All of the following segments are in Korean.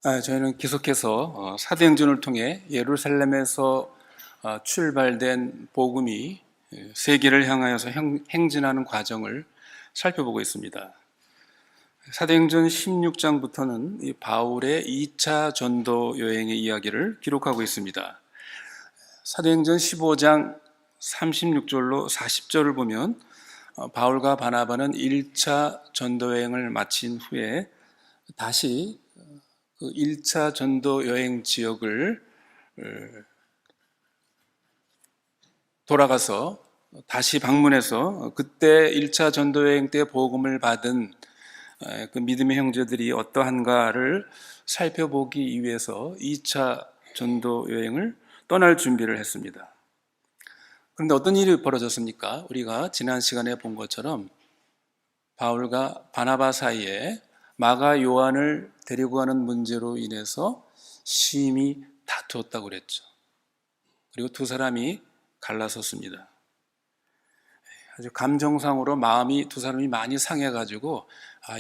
저희는 계속해서 사도행전을 통해 예루살렘에서 출발된 복음이 세계를 향하여서 행진하는 과정을 살펴보고 있습니다. 사도행전 16장부터는 이 바울의 2차 전도 여행의 이야기를 기록하고 있습니다. 사도행전 15장 36절로 40절을 보면 바울과 바나바는 1차 전도 여행을 마친 후에 다시 그 1차 전도 여행 지역을 돌아가서 다시 방문해서 그때 1차 전도 여행 때 복음을 받은 그 믿음의 형제들이 어떠한가를 살펴보기 위해서 2차 전도 여행을 떠날 준비를 했습니다. 그런데 어떤 일이 벌어졌습니까? 우리가 지난 시간에 본 것처럼 바울과 바나바 사이에 마가 요한을 데리고 가는 문제로 인해서 심히 다투었다고 그랬죠. 그리고 두 사람이 갈라섰습니다. 아주 감정상으로 두 사람이 많이 상해가지고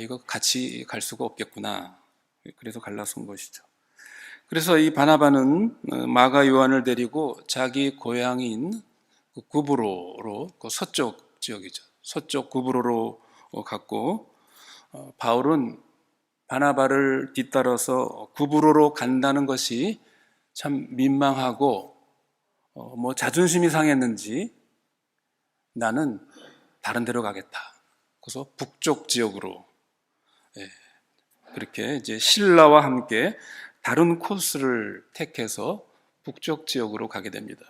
이거 같이 갈 수가 없겠구나. 그래서 갈라선 것이죠. 그래서 이 바나바는 마가 요한을 데리고 자기 고향인 구브로로, 서쪽 지역이죠. 서쪽 구브로로 갔고, 바울은 바나바를 뒤따라서 구브로로 간다는 것이 참 민망하고 자존심이 상했는지 나는 다른 데로 가겠다. 그래서 북쪽 지역으로 그렇게 이제 신라와 함께 다른 코스를 택해서 북쪽 지역으로 가게 됩니다.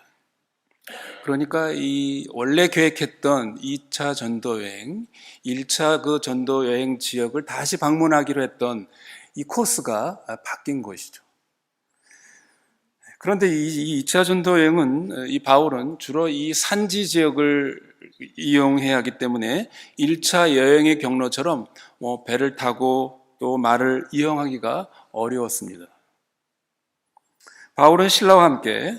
그러니까 이 원래 계획했던 2차 전도 여행, 1차 그 전도 여행 지역을 다시 방문하기로 했던 이 코스가 바뀐 것이죠. 그런데 이 2차 전도 여행은 이 바울은 주로 이 산지 지역을 이용해야 하기 때문에 1차 여행의 경로처럼 배를 타고 또 말을 이용하기가 어려웠습니다. 바울은 신라와 함께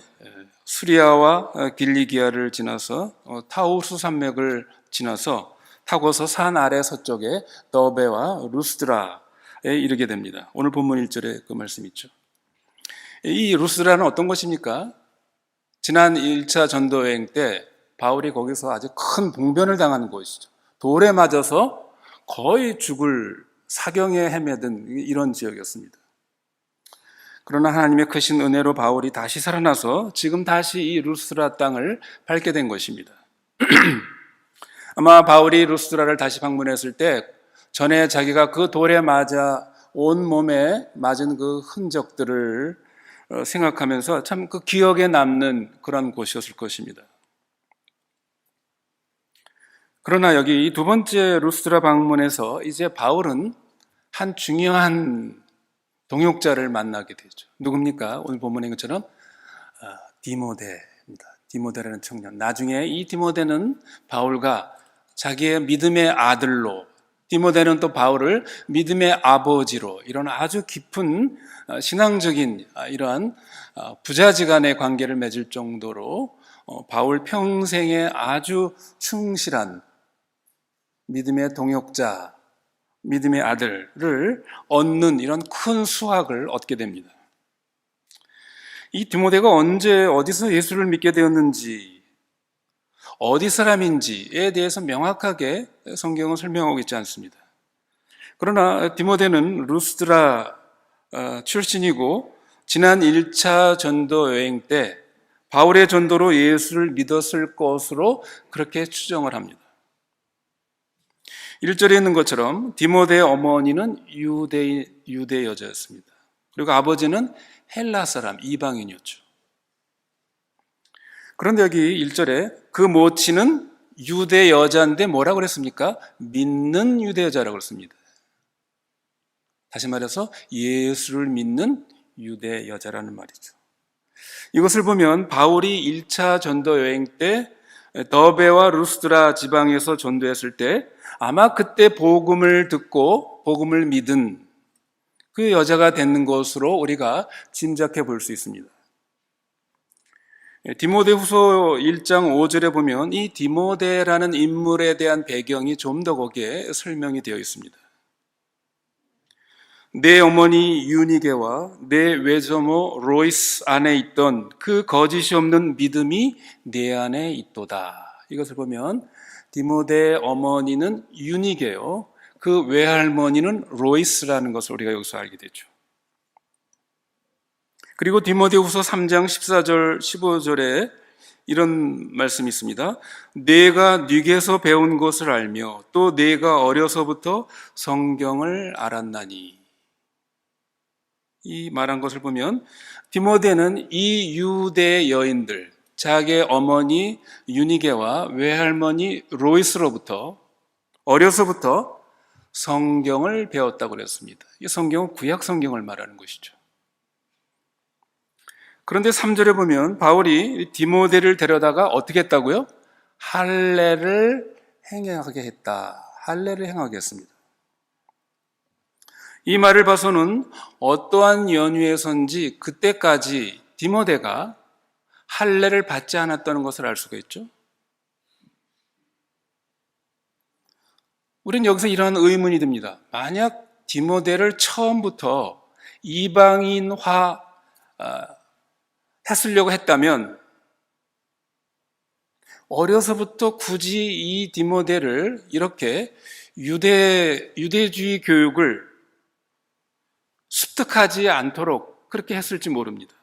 수리아와 길리기아를 지나서 타우스 산맥을 지나서 타고서 산 아래 서쪽에 더베와 루스드라에 이르게 됩니다. 오늘 본문 1절에 그 말씀이 있죠. 이 루스드라는 어떤 곳입니까? 지난 1차 전도 여행 때 바울이 거기서 아주 큰 봉변을 당하는 곳이죠. 돌에 맞아서 거의 죽을 사경에 헤매든 이런 지역이었습니다. 그러나 하나님의 크신 은혜로 바울이 다시 살아나서 지금 다시 이 루스드라 땅을 밟게 된 것입니다. 아마 바울이 루스드라를 다시 방문했을 때 전에 자기가 그 돌에 맞아 온 몸에 맞은 그 흔적들을 생각하면서 참 그 기억에 남는 그런 곳이었을 것입니다. 그러나 여기 이 두 번째 루스드라 방문에서 이제 바울은 한 중요한 동역자를 만나게 되죠. 누굽니까? 오늘 본문의 것처럼 디모데입니다. 디모데라는 청년. 나중에 이 디모데는 바울과 자기의 믿음의 아들로, 디모데는 또 바울을 믿음의 아버지로, 이런 아주 깊은 신앙적인 이러한 부자지간의 관계를 맺을 정도로 바울 평생에 아주 충실한 믿음의 동역자, 믿음의 아들을 얻는 이런 큰 수확을 얻게 됩니다. 이 디모데가 언제 어디서 예수를 믿게 되었는지, 어디 사람인지에 대해서 명확하게 성경은 설명하고 있지 않습니다. 그러나 디모데는 루스드라 출신이고 지난 1차 전도 여행 때 바울의 전도로 예수를 믿었을 것으로 그렇게 추정을 합니다. 1절에 있는 것처럼 디모데의 어머니는 유대 여자였습니다. 그리고 아버지는 헬라 사람, 이방인이었죠. 그런데 여기 1절에 그 모친은 유대 여자인데 뭐라고 그랬습니까? 믿는 유대 여자라고 그랬습니다. 다시 말해서 예수를 믿는 유대 여자라는 말이죠. 이것을 보면 바울이 1차 전도 여행 때 더베와 루스드라 지방에서 전도했을 때 아마 그때 복음을 듣고 복음을 믿은 그 여자가 되는 것으로 우리가 짐작해 볼 수 있습니다. 디모데후서 1장 5절에 보면 이 디모데라는 인물에 대한 배경이 좀 더 거기에 설명이 되어 있습니다. 내 어머니 유니게와 내 외조모 로이스 안에 있던 그 거짓이 없는 믿음이 내 안에 있도다. 이것을 보면 디모데의 어머니는 유니게요, 그 외할머니는 로이스라는 것을 우리가 여기서 알게 되죠. 그리고 디모데후서 3장 14절 15절에 이런 말씀이 있습니다. 내가 네게서 배운 것을 알며 또 내가 어려서부터 성경을 알았나니. 이 말한 것을 보면 디모데는 이 유대 여인들, 자기의 어머니 유니게와 외할머니 로이스로부터 어려서부터 성경을 배웠다고 그랬습니다. 이 성경은 구약 성경을 말하는 것이죠. 그런데 3절에 보면 바울이 디모데를 데려다가 어떻게 했다고요? 할례를 행하게 했다. 할례를 행하게 했습니다. 이 말을 봐서는 어떠한 연유에선지 그때까지 디모데가 할례를 받지 않았다는 것을 알 수가 있죠. 우리는 여기서 이러한 의문이 듭니다. 만약 디모데를 처음부터 이방인화 했으려고 했다면 어려서부터 굳이 이 디모데를 이렇게 유대주의 교육을 습득하지 않도록 그렇게 했을지 모릅니다.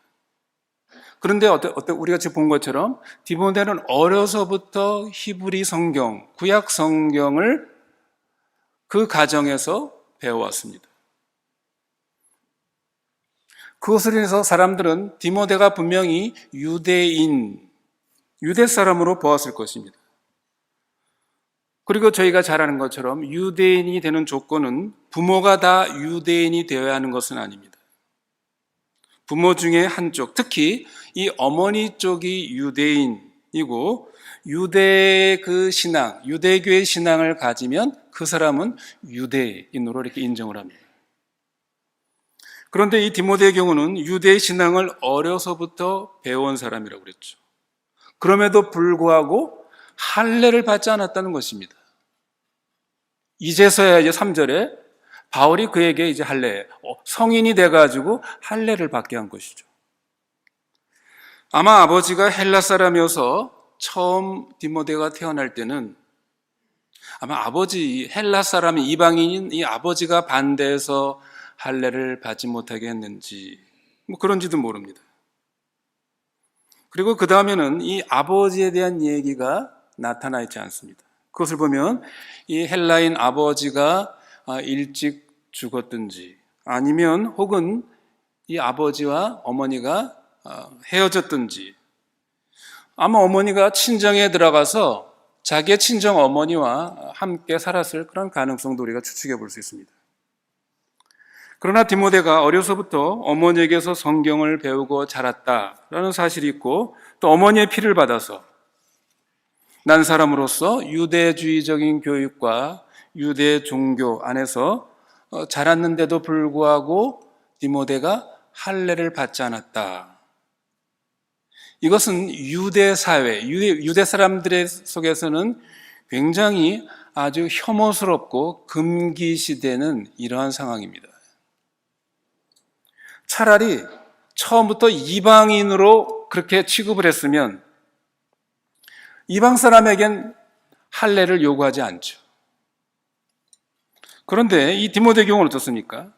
그런데 우리가 지금 본 것처럼 디모데는 어려서부터 히브리 성경, 구약 성경을 그 가정에서 배워왔습니다. 그것을 인해서 사람들은 디모데가 분명히 유대 사람으로 보았을 것입니다. 그리고 저희가 잘 아는 것처럼 유대인이 되는 조건은 부모가 다 유대인이 되어야 하는 것은 아닙니다. 부모 중에 한쪽, 특히 이 어머니 쪽이 유대인이고 유대의 그 신앙, 유대교의 신앙을 가지면 그 사람은 유대인으로 이렇게 인정을 합니다. 그런데 이 디모데의 경우는 유대의 신앙을 어려서부터 배워온 사람이라고 그랬죠. 그럼에도 불구하고 할례를 받지 않았다는 것입니다. 이제서야 이제 3절에 바울이 그에게 이제 성인이 돼가지고 할례를 받게 한 것이죠. 아마 아버지가 헬라 사람이어서 처음 디모데가 태어날 때는 아마 헬라 사람이 이방인인 이 아버지가 반대해서 할례를 받지 못하게 했는지 그런지도 모릅니다. 그리고 그 다음에는 이 아버지에 대한 얘기가 나타나 있지 않습니다. 그것을 보면 이 헬라인 아버지가 일찍 죽었든지 아니면 혹은 이 아버지와 어머니가 헤어졌든지 아마 어머니가 친정에 들어가서 자기의 친정 어머니와 함께 살았을 그런 가능성도 우리가 추측해 볼 수 있습니다. 그러나 디모데가 어려서부터 어머니에게서 성경을 배우고 자랐다라는 사실이 있고 또 어머니의 피를 받아서 난 사람으로서 유대주의적인 교육과 유대 종교 안에서 자랐는데도 불구하고 디모데가 할례를 받지 않았다. 이것은 유대 사회, 유대 사람들의 속에서는 굉장히 아주 혐오스럽고 금기시되는 이러한 상황입니다. 차라리 처음부터 이방인으로 그렇게 취급을 했으면 이방 사람에겐 할례를 요구하지 않죠. 그런데 이 디모데 경우는 어떻습니까?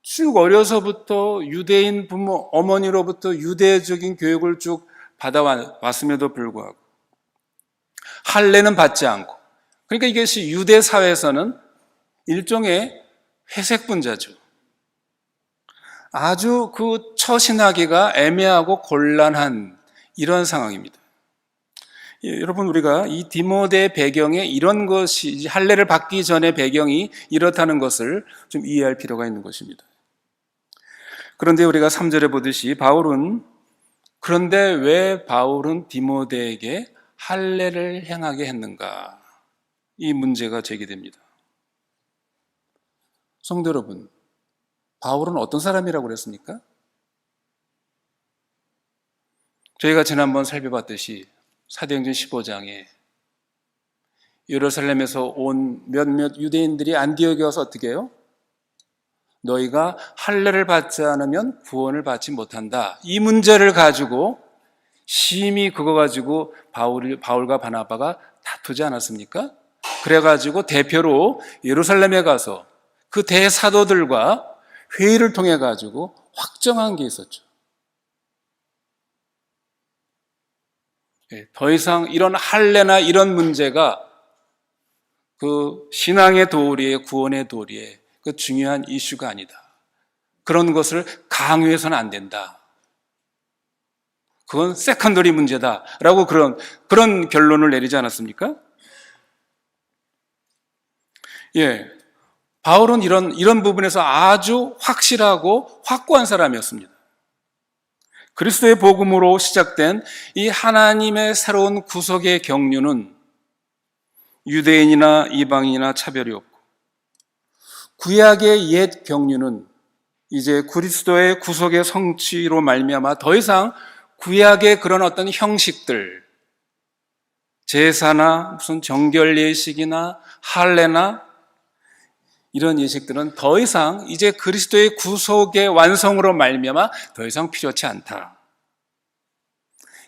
쭉 어려서부터 유대인 부모, 어머니로부터 유대적인 교육을 쭉 받아왔음에도 불구하고 할례는 받지 않고, 그러니까 이것이 유대 사회에서는 일종의 회색 분자죠. 아주 그 처신하기가 애매하고 곤란한 이런 상황입니다. 여러분, 우리가 이 디모데 배경에 이런 것이, 할례를 받기 전의 배경이 이렇다는 것을 좀 이해할 필요가 있는 것입니다. 그런데 우리가 3절에 보듯이 그런데 왜 바울은 디모데에게 할례를 행하게 했는가? 이 문제가 제기됩니다. 성도 여러분, 바울은 어떤 사람이라고 그랬습니까? 저희가 지난번 살펴봤듯이 사도행전 15장에 예루살렘에서 온 몇몇 유대인들이 안디옥에 와서 어떻게 해요? 너희가 할례를 받지 않으면 구원을 받지 못한다. 이 문제를 가지고 심히 그거 가지고 바울과 바나바가 다투지 않았습니까? 그래가지고 대표로 예루살렘에 가서 그 대사도들과 회의를 통해 가지고 확정한 게 있었죠. 더 이상 이런 할례나 이런 문제가 그 신앙의 도리에, 구원의 도리에 그 중요한 이슈가 아니다. 그런 것을 강요해서는 안 된다. 그건 세컨더리 문제다라고 그런 결론을 내리지 않았습니까? 예. 바울은 이런 부분에서 아주 확실하고 확고한 사람이었습니다. 그리스도의 복음으로 시작된 이 하나님의 새로운 구속의 경륜은 유대인이나 이방인이나 차별이 없고, 구약의 옛 경륜은 이제 그리스도의 구속의 성취로 말미암아 더 이상 구약의 그런 어떤 형식들, 제사나 무슨 정결 예식이나 할례나 이런 예식들은 더 이상 이제 그리스도의 구속의 완성으로 말미암아 더 이상 필요치 않다.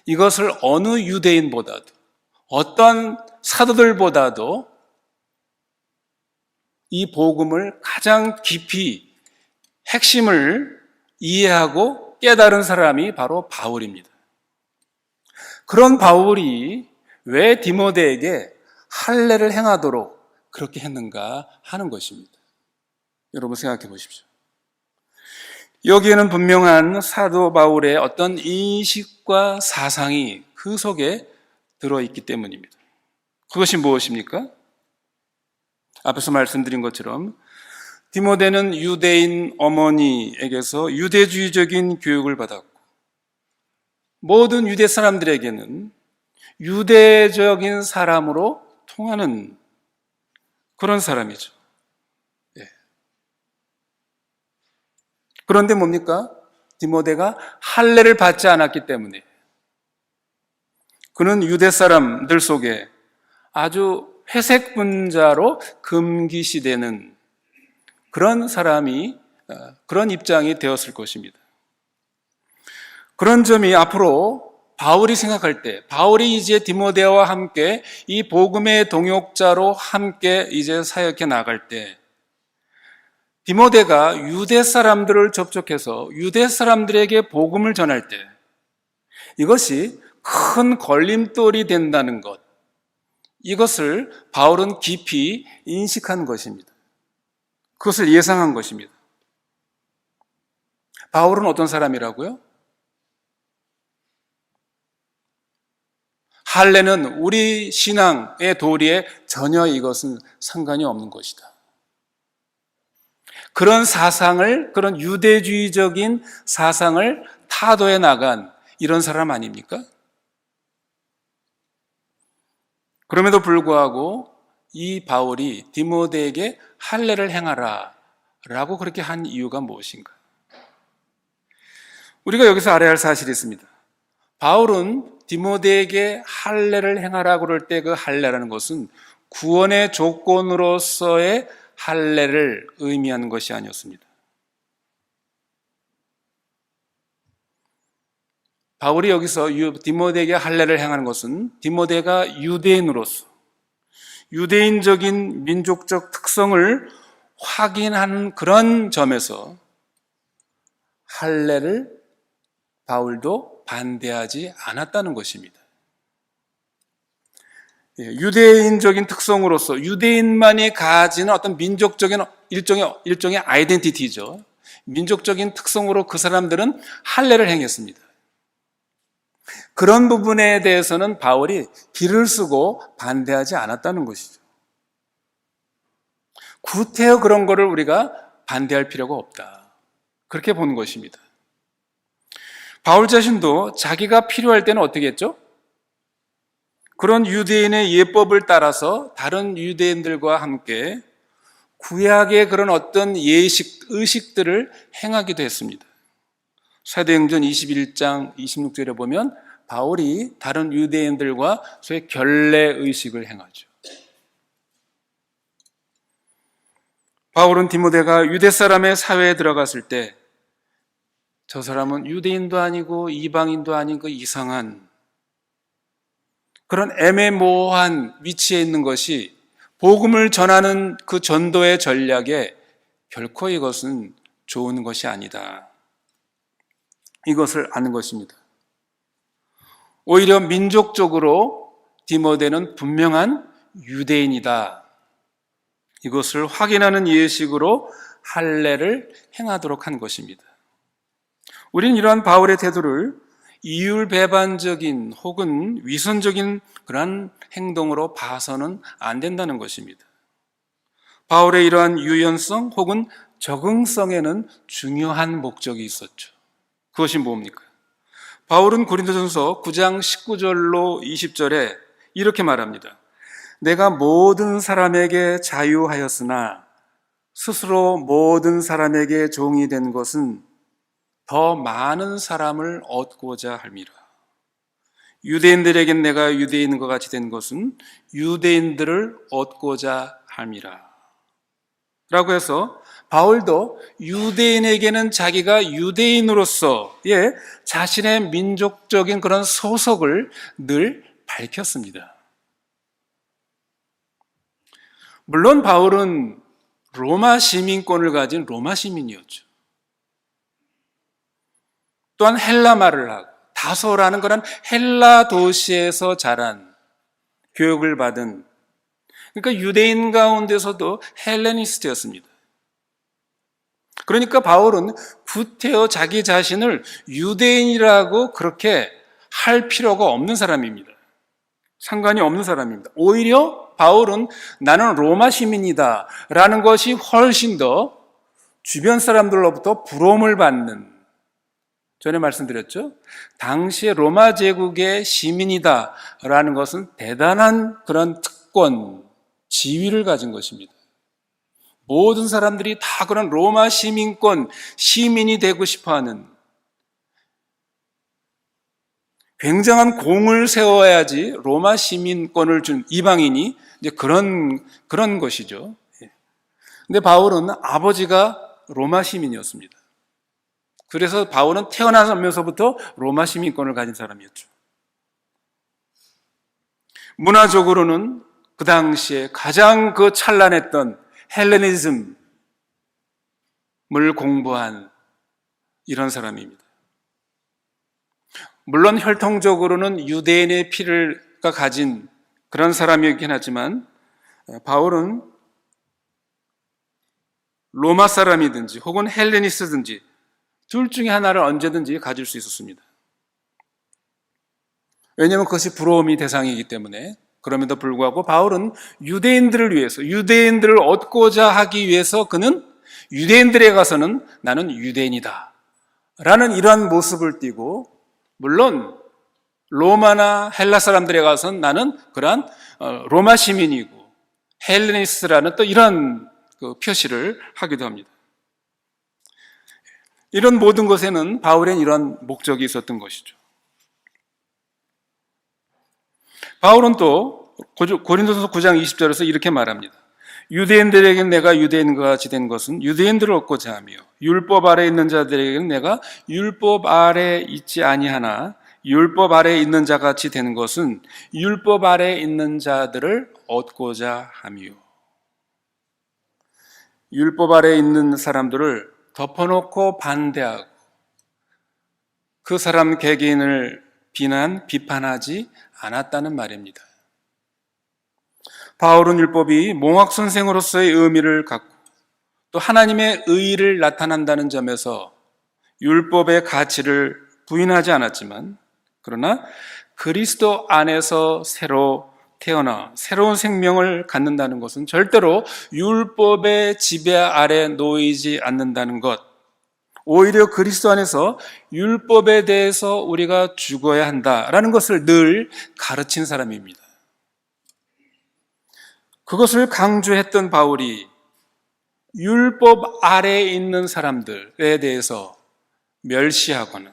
이것을 어느 유대인보다도, 어떤 사도들보다도 이 복음을 가장 깊이 핵심을 이해하고 깨달은 사람이 바로 바울입니다. 그런 바울이 왜 디모데에게 할례를 행하도록 그렇게 했는가 하는 것입니다. 여러분 생각해 보십시오. 여기에는 분명한 사도 바울의 어떤 인식과 사상이 그 속에 들어있기 때문입니다. 그것이 무엇입니까? 앞에서 말씀드린 것처럼 디모데는 유대인 어머니에게서 유대주의적인 교육을 받았고, 모든 유대 사람들에게는 유대적인 사람으로 통하는 그런 사람이죠. 예. 그런데 뭡니까? 디모데가 할례를 받지 않았기 때문에 그는 유대 사람들 속에 아주 회색 분자로 금기시되는 그런 사람이, 그런 입장이 되었을 것입니다. 그런 점이 앞으로 바울이 생각할 때, 바울이 이제 디모데와 함께 이 복음의 동역자로 함께 이제 사역해 나갈 때, 디모데가 유대 사람들을 접촉해서 유대 사람들에게 복음을 전할 때 이것이 큰 걸림돌이 된다는 것, 이것을 바울은 깊이 인식한 것입니다. 그것을 예상한 것입니다. 바울은 어떤 사람이라고요? 할례는 우리 신앙의 도리에 전혀 이것은 상관이 없는 것이다. 그런 사상을, 그런 유대주의적인 사상을 타도해 나간 이런 사람 아닙니까? 그럼에도 불구하고 이 바울이 디모데에게 할례를 행하라 라고 그렇게 한 이유가 무엇인가? 우리가 여기서 알아야 할 사실이 있습니다. 바울은 디모데에게 할례를 행하라 그럴 때 그 할례라는 것은 구원의 조건으로서의 할례를 의미하는 것이 아니었습니다. 바울이 여기서 디모데에게 할례를 행하는 것은 디모데가 유대인으로서 유대인적인 민족적 특성을 확인하는 그런 점에서 할례를 바울도 반대하지 않았다는 것입니다. 유대인적인 특성으로서 유대인만이 가지는 어떤 민족적인 일종의 아이덴티티죠. 민족적인 특성으로 그 사람들은 할례를 행했습니다. 그런 부분에 대해서는 바울이 비를 쓰고 반대하지 않았다는 것이죠. 구태여 그런 거를 우리가 반대할 필요가 없다. 그렇게 보는 것입니다. 바울 자신도 자기가 필요할 때는 어떻게 했죠? 그런 유대인의 예법을 따라서 다른 유대인들과 함께 구약의 그런 어떤 의식들을 행하기도 했습니다. 사도행전 21장 26절에 보면 바울이 다른 유대인들과 소위 결례 의식을 행하죠. 바울은 디모데가 유대 사람의 사회에 들어갔을 때 저 사람은 유대인도 아니고 이방인도 아닌 그 이상한 그런 애매모호한 위치에 있는 것이 복음을 전하는 그 전도의 전략에 결코 이것은 좋은 것이 아니다. 이것을 아는 것입니다. 오히려 민족적으로 디모데는 분명한 유대인이다. 이것을 확인하는 예식으로 할례를 행하도록 한 것입니다. 우리는 이러한 바울의 태도를 이율배반적인 혹은 위선적인 그러한 행동으로 봐서는 안 된다는 것입니다. 바울의 이러한 유연성 혹은 적응성에는 중요한 목적이 있었죠. 그것이 뭡니까? 바울은 고린도전서 9장 19절로 20절에 이렇게 말합니다. 내가 모든 사람에게 자유하였으나 스스로 모든 사람에게 종이 된 것은 더 많은 사람을 얻고자 함이라. 유대인들에겐 내가 유대인과 같이 된 것은 유대인들을 얻고자 함이라. 라고 해서 바울도 유대인에게는 자기가 유대인으로서의 자신의 민족적인 그런 소속을 늘 밝혔습니다. 물론 바울은 로마 시민권을 가진 로마 시민이었죠. 또한 헬라 말을 하고 다소라는 그런 헬라 도시에서 자란 교육을 받은, 그러니까 유대인 가운데서도 헬레니스트였습니다. 그러니까 바울은 구태여 자기 자신을 유대인이라고 그렇게 할 필요가 없는 사람입니다. 상관이 없는 사람입니다. 오히려 바울은 나는 로마 시민이다 라는 것이 훨씬 더 주변 사람들로부터 부러움을 받는, 전에 말씀드렸죠. 당시에 로마 제국의 시민이다 라는 것은 대단한 그런 특권, 지위를 가진 것입니다. 모든 사람들이 다 그런 로마 시민권, 시민이 되고 싶어하는, 굉장한 공을 세워야지 로마 시민권을 준 이방인이 이제 그런 것이죠. 근데 바울은 아버지가 로마 시민이었습니다. 그래서 바울은 태어나면서부터 로마 시민권을 가진 사람이었죠. 문화적으로는 그 당시에 가장 그 찬란했던 헬레니즘을 공부한 이런 사람입니다. 물론 혈통적으로는 유대인의 피를 가진 그런 사람이긴 하지만 바울은 로마 사람이든지 혹은 헬레니스든지 둘 중에 하나를 언제든지 가질 수 있었습니다. 왜냐하면 그것이 부러움이 대상이기 때문에. 그럼에도 불구하고 바울은 유대인들을 위해서, 유대인들을 얻고자 하기 위해서 그는 유대인들에 가서는 나는 유대인이다 라는 이러한 모습을 띠고, 물론 로마나 헬라 사람들에 가서는 나는 그러한 로마 시민이고 헬레니스트라는 또 이런 그 표시를 하기도 합니다. 이런 모든 것에는 바울엔 이런 목적이 있었던 것이죠. 바울은 또 고린도전서 9장 20절에서 이렇게 말합니다. 유대인들에게는 내가 유대인과 같이 된 것은 유대인들을 얻고자 하며 율법 아래에 있는 자들에게는 내가 율법 아래에 있지 아니하나 율법 아래에 있는 자같이 되는 것은 율법 아래에 있는 자들을 얻고자 하며. 율법 아래에 있는 사람들을 덮어놓고 반대하고 그 사람 개개인을 비판하지 않았다는 말입니다. 바울은 율법이 몽학 선생으로서의 의미를 갖고 또 하나님의 의의를 나타난다는 점에서 율법의 가치를 부인하지 않았지만, 그러나 그리스도 안에서 새로 태어나 새로운 생명을 갖는다는 것은 절대로 율법의 지배 아래 놓이지 않는다는 것, 오히려 그리스도 안에서 율법에 대해서 우리가 죽어야 한다라는 것을 늘 가르친 사람입니다. 그것을 강조했던 바울이 율법 아래에 있는 사람들에 대해서 멸시하거나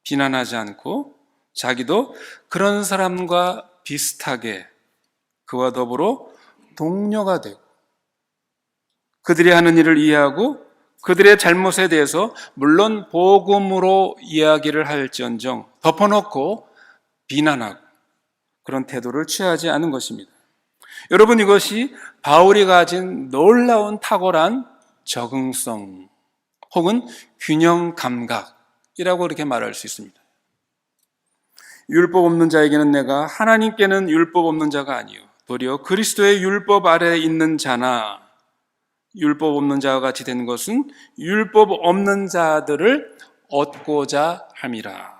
비난하지 않고 자기도 그런 사람과 비슷하게 그와 더불어 동료가 되고 그들이 하는 일을 이해하고 그들의 잘못에 대해서 물론 복음으로 이야기를 할지언정 덮어놓고 비난하고 그런 태도를 취하지 않은 것입니다. 여러분, 이것이 바울이 가진 놀라운 탁월한 적응성 혹은 균형 감각이라고 이렇게 말할 수 있습니다. 율법 없는 자에게는 내가 하나님께는 율법 없는 자가 아니요 도리어 그리스도의 율법 아래에 있는 자나 율법 없는 자와 같이 된 것은 율법 없는 자들을 얻고자 함이라.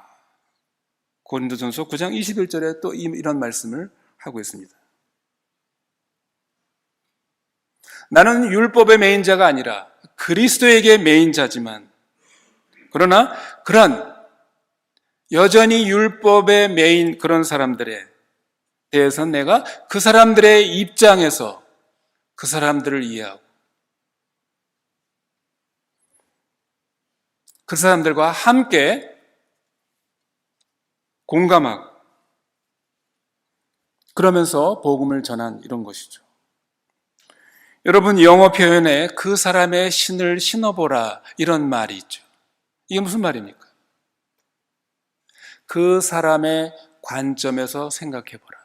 고린도전서 9장 21절에 또 이런 말씀을 하고 있습니다. 나는 율법의 메인 자가 아니라 그리스도에게 메인 자지만 그러나 그런 여전히 율법의 메인 그런 사람들에 대해서 내가 그 사람들의 입장에서 그 사람들을 이해하고 그 사람들과 함께 공감하고 그러면서 복음을 전한 이런 것이죠. 여러분, 영어 표현에 그 사람의 신을 신어보라 이런 말이 있죠. 이게 무슨 말입니까? 그 사람의 관점에서 생각해보라.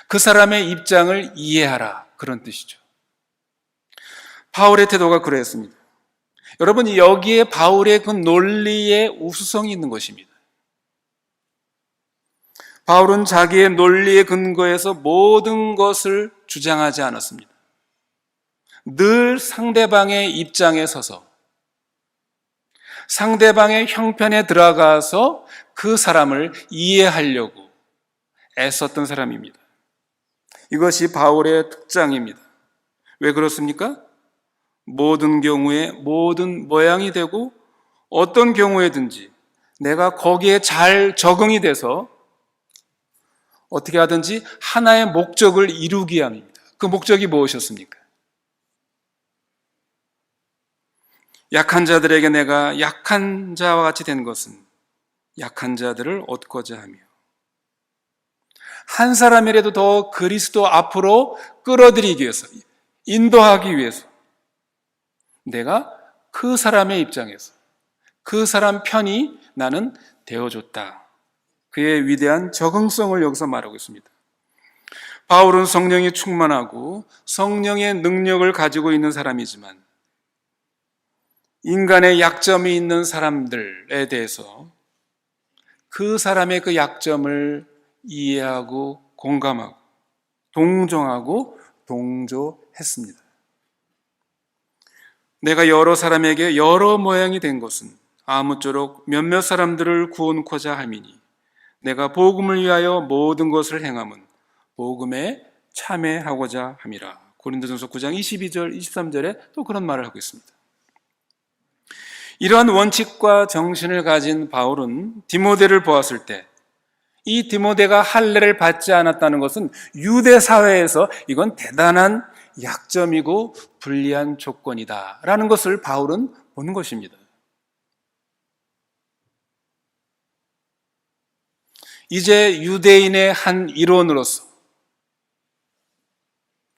그 사람의 입장을 이해하라. 그런 뜻이죠. 바울의 태도가 그랬습니다. 여러분, 여기에 바울의 그 논리의 우수성이 있는 것입니다. 바울은 자기의 논리의 근거에서 모든 것을 주장하지 않았습니다. 늘 상대방의 입장에 서서 상대방의 형편에 들어가서 그 사람을 이해하려고 애썼던 사람입니다. 이것이 바울의 특장입니다. 왜 그렇습니까? 모든 경우에 모든 모양이 되고 어떤 경우에든지 내가 거기에 잘 적응이 돼서 어떻게 하든지 하나의 목적을 이루기 위함입니다. 그 목적이 무엇이었습니까? 약한 자들에게 내가 약한 자와 같이 된 것은 약한 자들을 얻고자 하며 한 사람이라도 더 그리스도 앞으로 끌어들이기 위해서 인도하기 위해서 내가 그 사람의 입장에서 그 사람 편이 나는 되어줬다. 그의 위대한 적응성을 여기서 말하고 있습니다. 바울은 성령이 충만하고 성령의 능력을 가지고 있는 사람이지만 인간의 약점이 있는 사람들에 대해서 그 사람의 그 약점을 이해하고 공감하고 동정하고 동조했습니다. 내가 여러 사람에게 여러 모양이 된 것은 아무쪼록 몇몇 사람들을 구원코자 함이니 내가 복음을 위하여 모든 것을 행함은 복음에 참여하고자 함이라. 고린도전서 9장 22절 23절에 또 그런 말을 하고 있습니다. 이러한 원칙과 정신을 가진 바울은 디모데를 보았을 때 이 디모데가 할례를 받지 않았다는 것은 유대 사회에서 이건 대단한 약점이고 불리한 조건이다 라는 것을 바울은 보는 것입니다. 이제 유대인의 한 일원으로서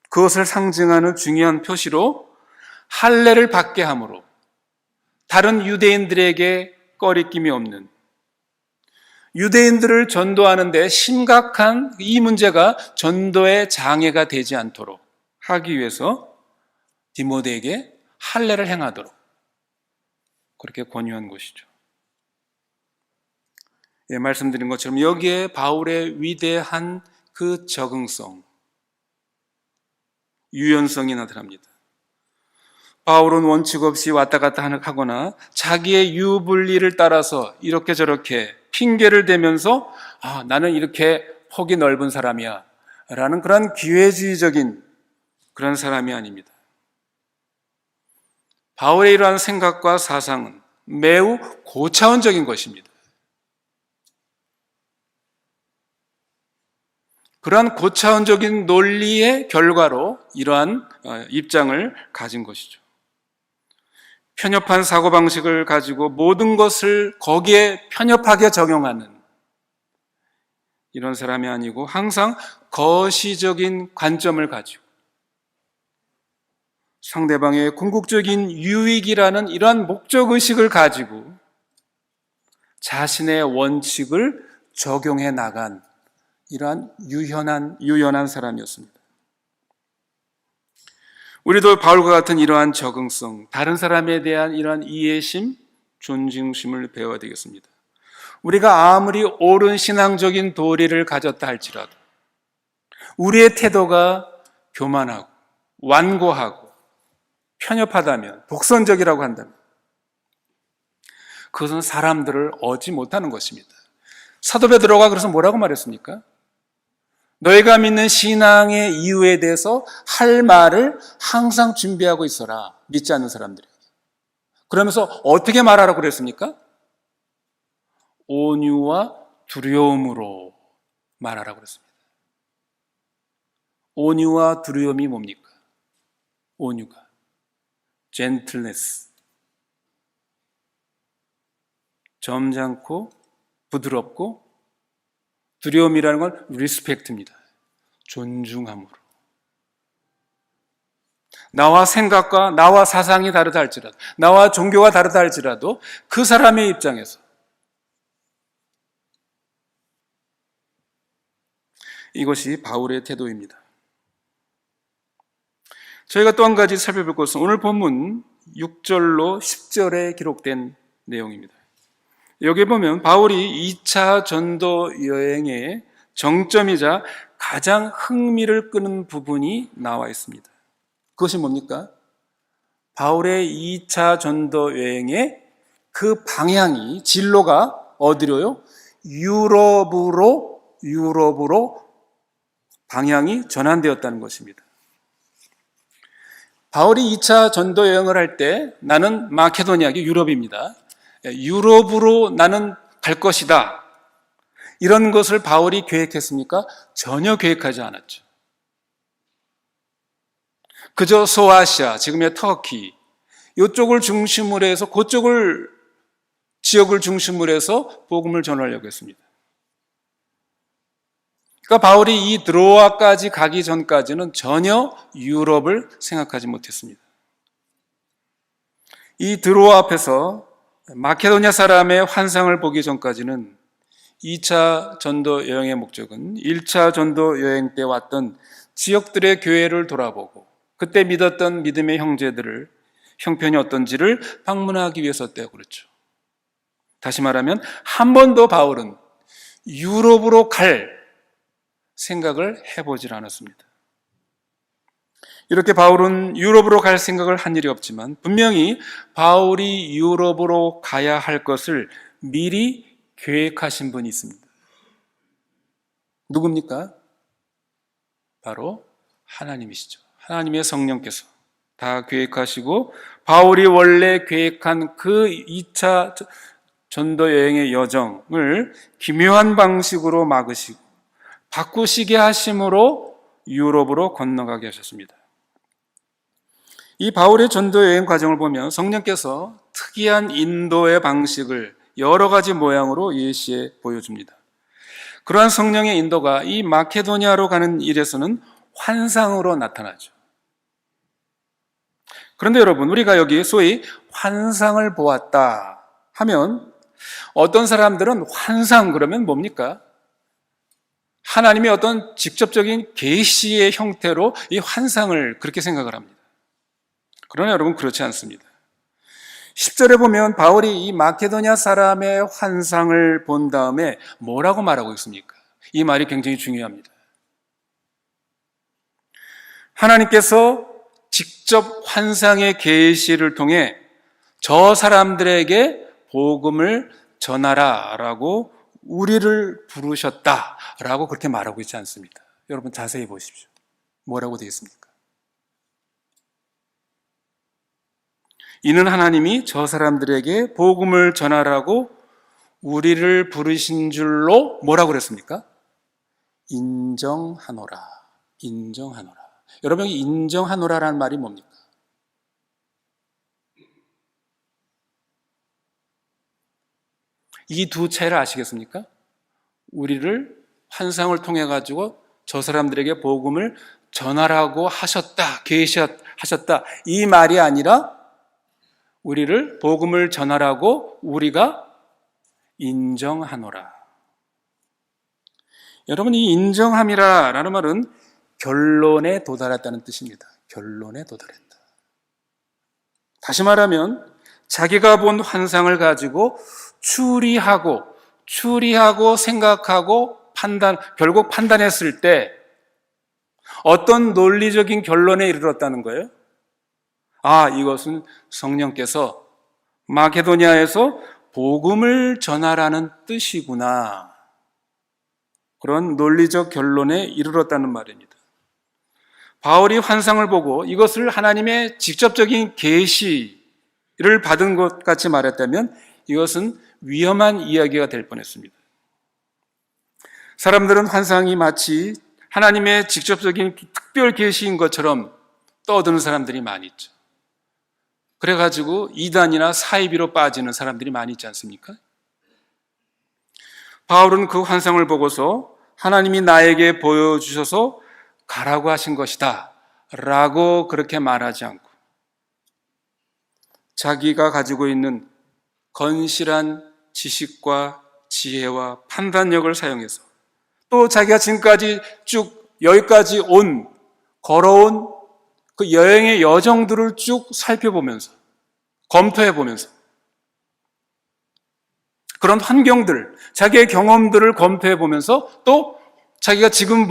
그것을 상징하는 중요한 표시로 할례를 받게 함으로 다른 유대인들에게 꺼리낌이 없는 유대인들을 전도하는 데 심각한 이 문제가 전도의 장애가 되지 않도록 하기 위해서 디모데에게 할례를 행하도록 그렇게 권유한 것이죠. 예, 말씀드린 것처럼 여기에 바울의 위대한 그 적응성, 유연성이 나타납니다. 바울은 원칙 없이 왔다 갔다 하거나 자기의 유불리를 따라서 이렇게 저렇게 핑계를 대면서 나는 이렇게 폭이 넓은 사람이야 라는 그런 기회주의적인 그런 사람이 아닙니다. 바울의 이러한 생각과 사상은 매우 고차원적인 것입니다. 그러한 고차원적인 논리의 결과로 이러한 입장을 가진 것이죠. 편협한 사고방식을 가지고 모든 것을 거기에 편협하게 적용하는 이런 사람이 아니고 항상 거시적인 관점을 가지고 상대방의 궁극적인 유익이라는 이러한 목적의식을 가지고 자신의 원칙을 적용해 나간 이러한 유연한 사람이었습니다. 우리도 바울과 같은 이러한 적응성, 다른 사람에 대한 이러한 이해심, 존중심을 배워야 되겠습니다. 우리가 아무리 옳은 신앙적인 도리를 가졌다 할지라도 우리의 태도가 교만하고 완고하고 편협하다면, 독선적이라고 한다면 그것은 사람들을 얻지 못하는 것입니다. 사도 베드로가 그래서 뭐라고 말했습니까? 너희가 믿는 신앙의 이유에 대해서 할 말을 항상 준비하고 있어라. 믿지 않는 사람들에게. 그러면서 어떻게 말하라고 그랬습니까? 온유와 두려움으로 말하라고 그랬습니다. 온유와 두려움이 뭡니까? 온유가 gentleness, 점잖고 부드럽고, 두려움이라는 건 respect입니다. 존중함으로. 나와 생각과 나와 사상이 다르다 할지라도, 나와 종교가 다르다 할지라도 그 사람의 입장에서 이것이 바울의 태도입니다. 저희가 또 한 가지 살펴볼 것은 오늘 본문 6절로 10절에 기록된 내용입니다. 여기 보면 바울이 2차 전도 여행의 정점이자 가장 흥미를 끄는 부분이 나와 있습니다. 그것이 뭡니까? 바울의 2차 전도 여행의 그 방향이, 진로가 어디로요? 유럽으로 방향이 전환되었다는 것입니다. 바울이 2차 전도 여행을 할 때 나는 마케도니아, 유럽입니다. 유럽으로 나는 갈 것이다. 이런 것을 바울이 계획했습니까? 전혀 계획하지 않았죠. 그저 소아시아, 지금의 터키, 이쪽을 중심으로 해서 지역을 중심으로 해서 복음을 전하려고 했습니다. 그러니까 바울이 이 드로아까지 가기 전까지는 전혀 유럽을 생각하지 못했습니다. 이 드로아 앞에서 마케도니아 사람의 환상을 보기 전까지는 2차 전도 여행의 목적은 1차 전도 여행 때 왔던 지역들의 교회를 돌아보고 그때 믿었던 믿음의 형제들을 형편이 어떤지를 방문하기 위해서였다고 그랬죠. 다시 말하면 한 번도 바울은 유럽으로 갈 생각을 해보질 않았습니다. 이렇게 바울은 유럽으로 갈 생각을 한 일이 없지만 분명히 바울이 유럽으로 가야 할 것을 미리 계획하신 분이 있습니다. 누굽니까? 바로 하나님이시죠. 하나님의 성령께서 다 계획하시고 바울이 원래 계획한 그 2차 전도 여행의 여정을 기묘한 방식으로 막으시고 바꾸시게 하심으로 유럽으로 건너가게 하셨습니다. 이 바울의 전도 여행 과정을 보면 성령께서 특이한 인도의 방식을 여러 가지 모양으로 예시해 보여줍니다. 그러한 성령의 인도가 이 마케도니아로 가는 일에서는 환상으로 나타나죠. 그런데 여러분, 우리가 여기 소위 환상을 보았다 하면 어떤 사람들은 환상 그러면 뭡니까? 하나님의 어떤 직접적인 계시의 형태로 이 환상을 그렇게 생각을 합니다. 그러나 여러분 그렇지 않습니다. 10절에 보면 바울이 이 마케도니아 사람의 환상을 본 다음에 뭐라고 말하고 있습니까? 이 말이 굉장히 중요합니다. 하나님께서 직접 환상의 계시를 통해 저 사람들에게 복음을 전하라라고 우리를 부르셨다라고 그렇게 말하고 있지 않습니다. 여러분 자세히 보십시오. 뭐라고 되어 있습니까? 이는 하나님이 저 사람들에게 복음을 전하라고 우리를 부르신 줄로 뭐라고 그랬습니까? 인정하노라. 여러분, 인정하노라라는 말이 뭡니까? 이 두 차이를 아시겠습니까? 우리를 환상을 통해 가지고 저 사람들에게 복음을 전하라고 하셨다, 계시하셨다 하셨다. 이 말이 아니라 우리를 복음을 전하라고 우리가 인정하노라. 여러분, 이 인정함이라 라는 말은 결론에 도달했다는 뜻입니다. 결론에 도달했다. 다시 말하면 자기가 본 환상을 가지고 추리하고 생각하고 결국 판단했을 때 어떤 논리적인 결론에 이르렀다는 거예요? 아, 이것은 성령께서 마케도니아에서 복음을 전하라는 뜻이구나. 그런 논리적 결론에 이르렀다는 말입니다. 바울이 환상을 보고 이것을 하나님의 직접적인 계시를 받은 것 같이 말했다면 이것은 위험한 이야기가 될 뻔했습니다. 사람들은 환상이 마치 하나님의 직접적인 특별 계시인 것처럼 떠드는 사람들이 많이 있죠. 그래가지고 이단이나 사이비로 빠지는 사람들이 많이 있지 않습니까? 바울은 그 환상을 보고서 하나님이 나에게 보여주셔서 가라고 하신 것이다 라고 그렇게 말하지 않고 자기가 가지고 있는 건실한 지식과 지혜와 판단력을 사용해서 또 자기가 지금까지 쭉 여기까지 걸어온 그 여행의 여정들을 쭉 살펴보면서 검토해보면서 그런 환경들, 자기의 경험들을 검토해보면서 또 자기가 지금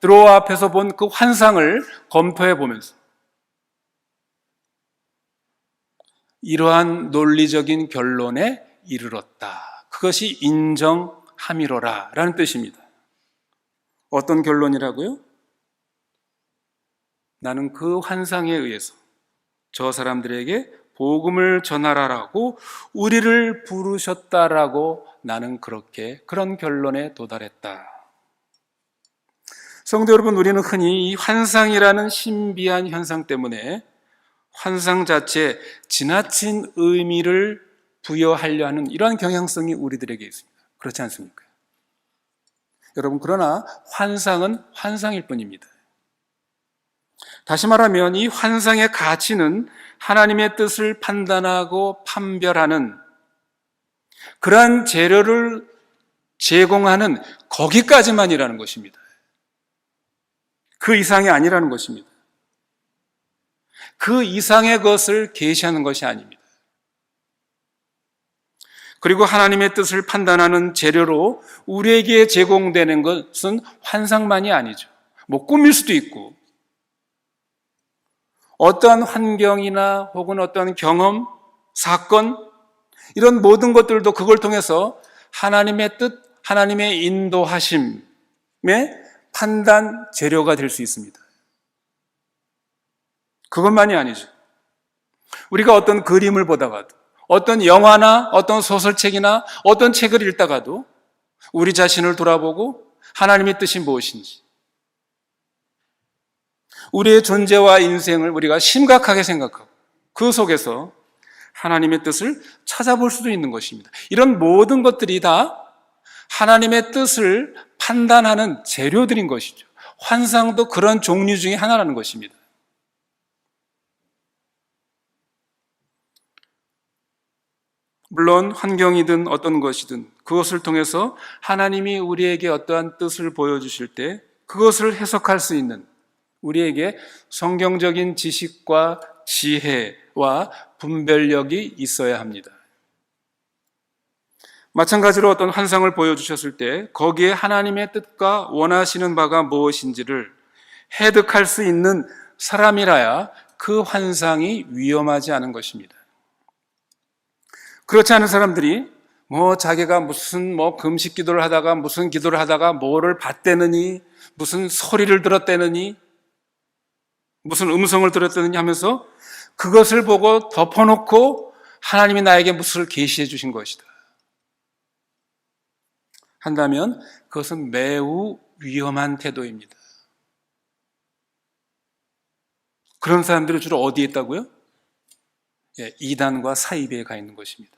드로아 앞에서 본 그 환상을 검토해보면서 이러한 논리적인 결론에 이르렀다. 그것이 인정함이로라 라는 뜻입니다. 어떤 결론이라고요? 나는 그 환상에 의해서 저 사람들에게 복음을 전하라라고 우리를 부르셨다라고 나는 그런 결론에 도달했다. 성도 여러분, 우리는 흔히 이 환상이라는 신비한 현상 때문에 환상 자체에 지나친 의미를 부여하려 하는 이러한 경향성이 우리들에게 있습니다. 그렇지 않습니까? 여러분, 그러나 환상은 환상일 뿐입니다. 다시 말하면 이 환상의 가치는 하나님의 뜻을 판단하고 판별하는 그러한 재료를 제공하는 거기까지만이라는 것입니다. 그 이상이 아니라는 것입니다. 그 이상의 것을 계시하는 것이 아닙니다. 그리고 하나님의 뜻을 판단하는 재료로 우리에게 제공되는 것은 환상만이 아니죠. 꿈일 수도 있고 어떠한 환경이나 혹은 어떠한 경험, 사건 이런 모든 것들도 그걸 통해서 하나님의 뜻, 하나님의 인도하심의 판단 재료가 될 수 있습니다. 그것만이 아니죠. 우리가 어떤 그림을 보다가도 어떤 영화나 어떤 소설책이나 어떤 책을 읽다가도 우리 자신을 돌아보고 하나님의 뜻이 무엇인지 우리의 존재와 인생을 우리가 심각하게 생각하고 그 속에서 하나님의 뜻을 찾아볼 수도 있는 것입니다. 이런 모든 것들이 다 하나님의 뜻을 판단하는 재료들인 것이죠. 환상도 그런 종류 중에 하나라는 것입니다. 물론 환경이든 어떤 것이든 그것을 통해서 하나님이 우리에게 어떠한 뜻을 보여주실 때 그것을 해석할 수 있는 우리에게 성경적인 지식과 지혜와 분별력이 있어야 합니다. 마찬가지로 어떤 환상을 보여주셨을 때 거기에 하나님의 뜻과 원하시는 바가 무엇인지를 해득할 수 있는 사람이라야 그 환상이 위험하지 않은 것입니다. 그렇지 않은 사람들이 자기가 무슨 금식 기도를 하다가 무슨 기도를 하다가 뭐를 봤대느니 무슨 소리를 들었대느니 무슨 음성을 들었다느니 하면서 그것을 보고 덮어놓고 하나님이 나에게 무엇을 계시해 주신 것이다 한다면 그것은 매우 위험한 태도입니다. 그런 사람들이 주로 어디에 있다고요? 이단과 사이비에 가 있는 것입니다.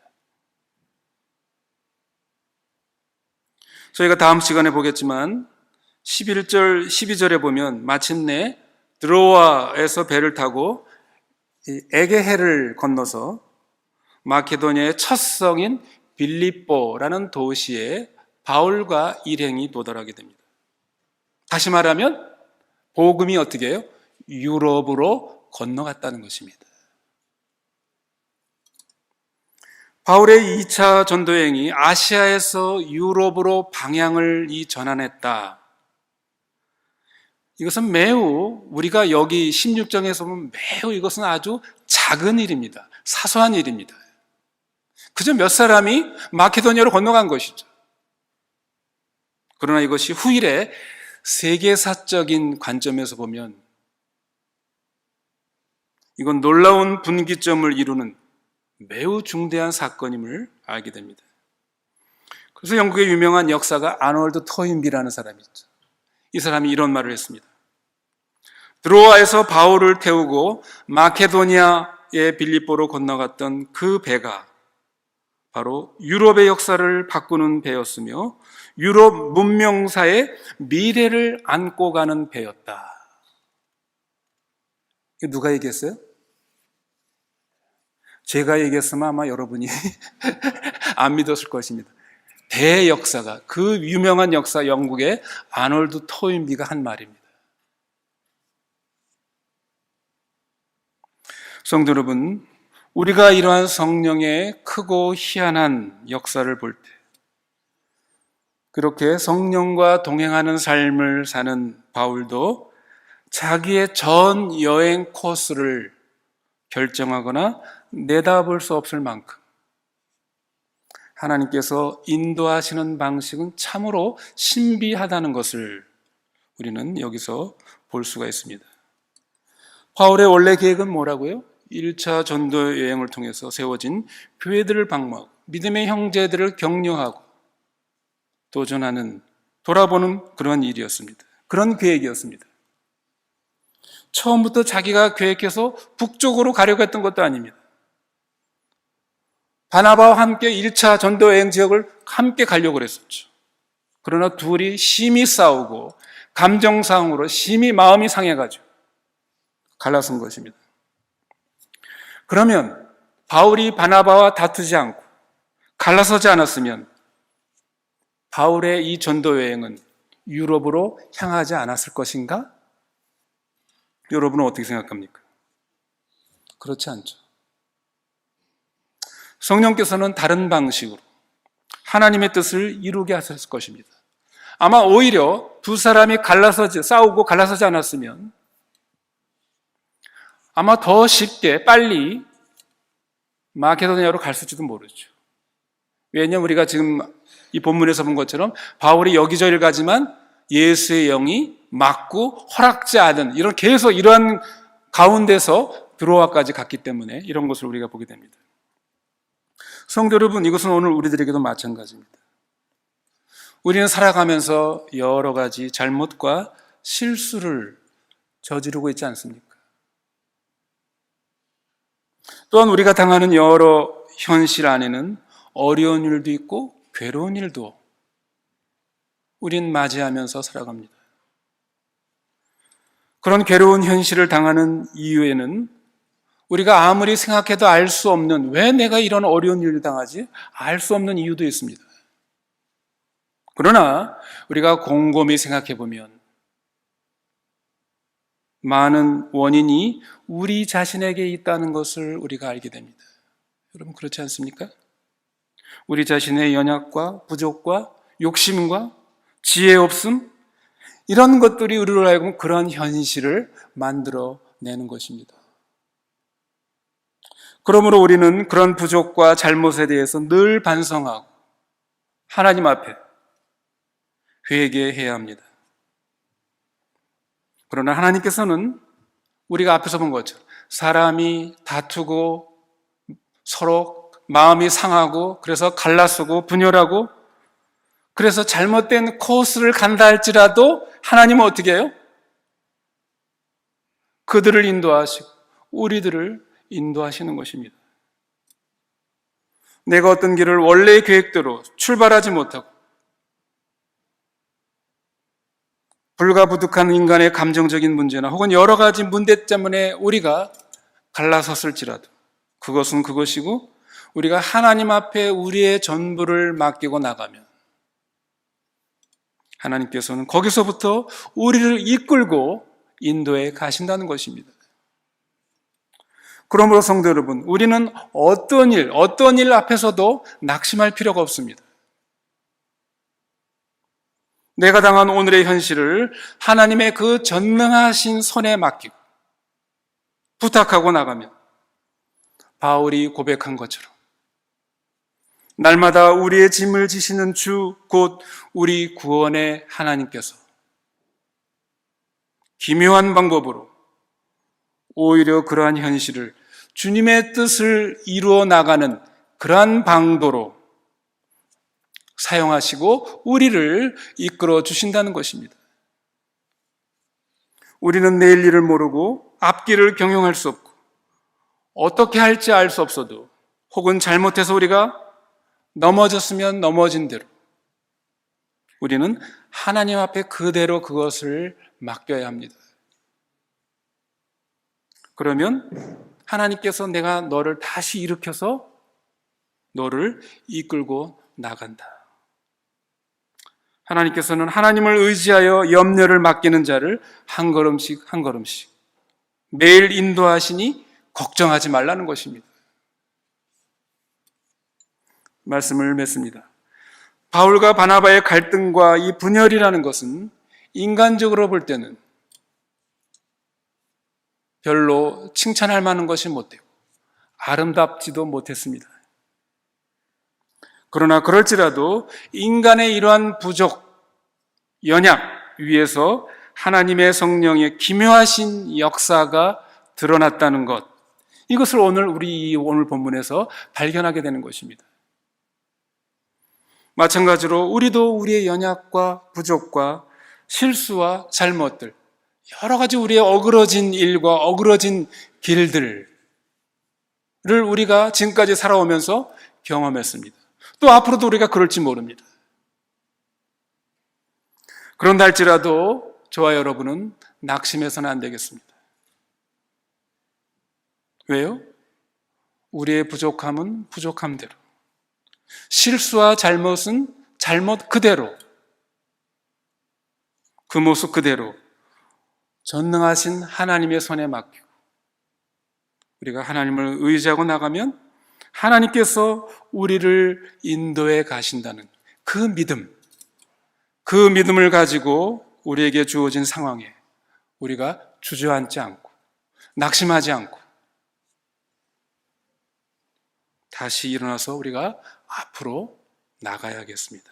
저희가 다음 시간에 보겠지만 11절, 12절에 보면 마침내 드로아에서 배를 타고 에게해를 건너서 마케도니아의 첫 성인 빌립보라는 도시에 바울과 일행이 도달하게 됩니다. 다시 말하면 복음이 어떻게 해요? 유럽으로 건너갔다는 것입니다. 바울의 2차 전도여행이 아시아에서 유럽으로 방향을 전환했다. 이것은 매우 우리가 여기 16장에서 보면 매우 이것은 아주 작은 일입니다. 사소한 일입니다. 그저 몇 사람이 마케도니아로 건너간 것이죠. 그러나 이것이 후일에 세계사적인 관점에서 보면 이건 놀라운 분기점을 이루는 매우 중대한 사건임을 알게 됩니다. 그래서 영국의 유명한 역사가 아놀드 토인비라는 사람이 있죠. 이 사람이 이런 말을 했습니다. 드로아에서 바울을 태우고 마케도니아의 빌립보로 건너갔던 그 배가 바로 유럽의 역사를 바꾸는 배였으며 유럽 문명사의 미래를 안고 가는 배였다. 누가 얘기했어요? 제가 얘기했으면 아마 여러분이 안 믿었을 것입니다. 대역사가, 그 유명한 역사 영국의 아놀드 토인비가 한 말입니다. 성도 여러분, 우리가 이러한 성령의 크고 희한한 역사를 볼 때, 그렇게 성령과 동행하는 삶을 사는 바울도 자기의 전 여행 코스를 결정하거나 내다볼 수 없을 만큼 하나님께서 인도하시는 방식은 참으로 신비하다는 것을 우리는 여기서 볼 수가 있습니다. 바울의 원래 계획은 뭐라고요? 1차 전도 여행을 통해서 세워진 교회들을 방문하고 믿음의 형제들을 격려하고 도전하는, 돌아보는 그런 일이었습니다. 그런 계획이었습니다. 처음부터 자기가 계획해서 북쪽으로 가려고 했던 것도 아닙니다. 바나바와 함께 1차 전도 여행 지역을 함께 가려고 했었죠. 그러나 둘이 심히 싸우고 감정상으로 심히 마음이 상해가지고 갈라선 것입니다. 그러면 바울이 바나바와 다투지 않고 갈라서지 않았으면 바울의 이 전도 여행은 유럽으로 향하지 않았을 것인가? 여러분은 어떻게 생각합니까? 그렇지 않죠. 성령께서는 다른 방식으로 하나님의 뜻을 이루게 하셨을 것입니다. 아마 오히려 두 사람이 싸우고 갈라서지 않았으면 아마 더 쉽게 빨리 마케도니아로 갔을지도 모르죠. 왜냐하면 우리가 지금 이 본문에서 본 것처럼 바울이 여기저기를 가지만 예수의 영이 막고 허락지 않은 계속 이러한 가운데서 드로아까지 갔기 때문에 이런 것을 우리가 보게 됩니다. 성도 여러분, 이것은 오늘 우리들에게도 마찬가지입니다. 우리는 살아가면서 여러 가지 잘못과 실수를 저지르고 있지 않습니까? 또한 우리가 당하는 여러 현실 안에는 어려운 일도 있고 괴로운 일도 우린 맞이하면서 살아갑니다. 그런 괴로운 현실을 당하는 이유에는 우리가 아무리 생각해도 알 수 없는, 왜 내가 이런 어려운 일을 당하지? 알 수 없는 이유도 있습니다. 그러나 우리가 곰곰이 생각해 보면 많은 원인이 우리 자신에게 있다는 것을 우리가 알게 됩니다. 여러분, 그렇지 않습니까? 우리 자신의 연약과 부족과 욕심과 지혜 없음, 이런 것들이 우리를 알고 그런 현실을 만들어내는 것입니다. 그러므로 우리는 그런 부족과 잘못에 대해서 늘 반성하고 하나님 앞에 회개해야 합니다. 그러나 하나님께서는 우리가 앞에서 본 것처럼 사람이 다투고 서로 마음이 상하고 그래서 갈라서고 분열하고 그래서 잘못된 코스를 간다 할지라도 하나님은 어떻게 해요? 그들을 인도하시고 우리들을 인도하시는 것입니다. 내가 어떤 길을 원래의 계획대로 출발하지 못하고 불가부득한 인간의 감정적인 문제나 혹은 여러 가지 문제 때문에 우리가 갈라섰을지라도 그것은 그것이고, 우리가 하나님 앞에 우리의 전부를 맡기고 나가면 하나님께서는 거기서부터 우리를 이끌고 인도해 가신다는 것입니다. 그러므로 성도 여러분, 우리는 어떤 일 앞에서도 낙심할 필요가 없습니다. 내가 당한 오늘의 현실을 하나님의 그 전능하신 손에 맡기고 부탁하고 나가면 바울이 고백한 것처럼 날마다 우리의 짐을 지시는 주, 곧 우리 구원의 하나님께서 기묘한 방법으로 오히려 그러한 현실을 주님의 뜻을 이루어 나가는 그러한 방도로 사용하시고 우리를 이끌어 주신다는 것입니다. 우리는 내일 일을 모르고 앞길을 경영할 수 없고 어떻게 할지 알 수 없어도, 혹은 잘못해서 우리가 넘어졌으면 넘어진 대로 우리는 하나님 앞에 그대로 그것을 맡겨야 합니다. 그러면 하나님께서 내가 너를 다시 일으켜서 너를 이끌고 나간다. 하나님께서는 하나님을 의지하여 염려를 맡기는 자를 한 걸음씩 한 걸음씩 매일 인도하시니 걱정하지 말라는 것입니다. 말씀을 맺습니다. 바울과 바나바의 갈등과 이 분열이라는 것은 인간적으로 볼 때는 별로 칭찬할 만한 것이 못되고 아름답지도 못했습니다. 그러나 그럴지라도 인간의 이러한 부족, 연약 위에서 하나님의 성령의 기묘하신 역사가 드러났다는 것, 이것을 우리 오늘 본문에서 발견하게 되는 것입니다. 마찬가지로 우리도 우리의 연약과 부족과 실수와 잘못들, 여러 가지 우리의 어그러진 일과 어그러진 길들을 우리가 지금까지 살아오면서 경험했습니다. 또 앞으로도 우리가 그럴지 모릅니다. 그런다 할지라도 저와 여러분은 낙심해서는 안 되겠습니다. 왜요? 우리의 부족함은 부족함대로, 실수와 잘못은 잘못 그대로, 그 모습 그대로 전능하신 하나님의 손에 맡기고 우리가 하나님을 의지하고 나가면 하나님께서 우리를 인도해 가신다는 그 믿음을 가지고 우리에게 주어진 상황에 우리가 주저앉지 않고 낙심하지 않고 다시 일어나서 우리가 앞으로 나가야겠습니다.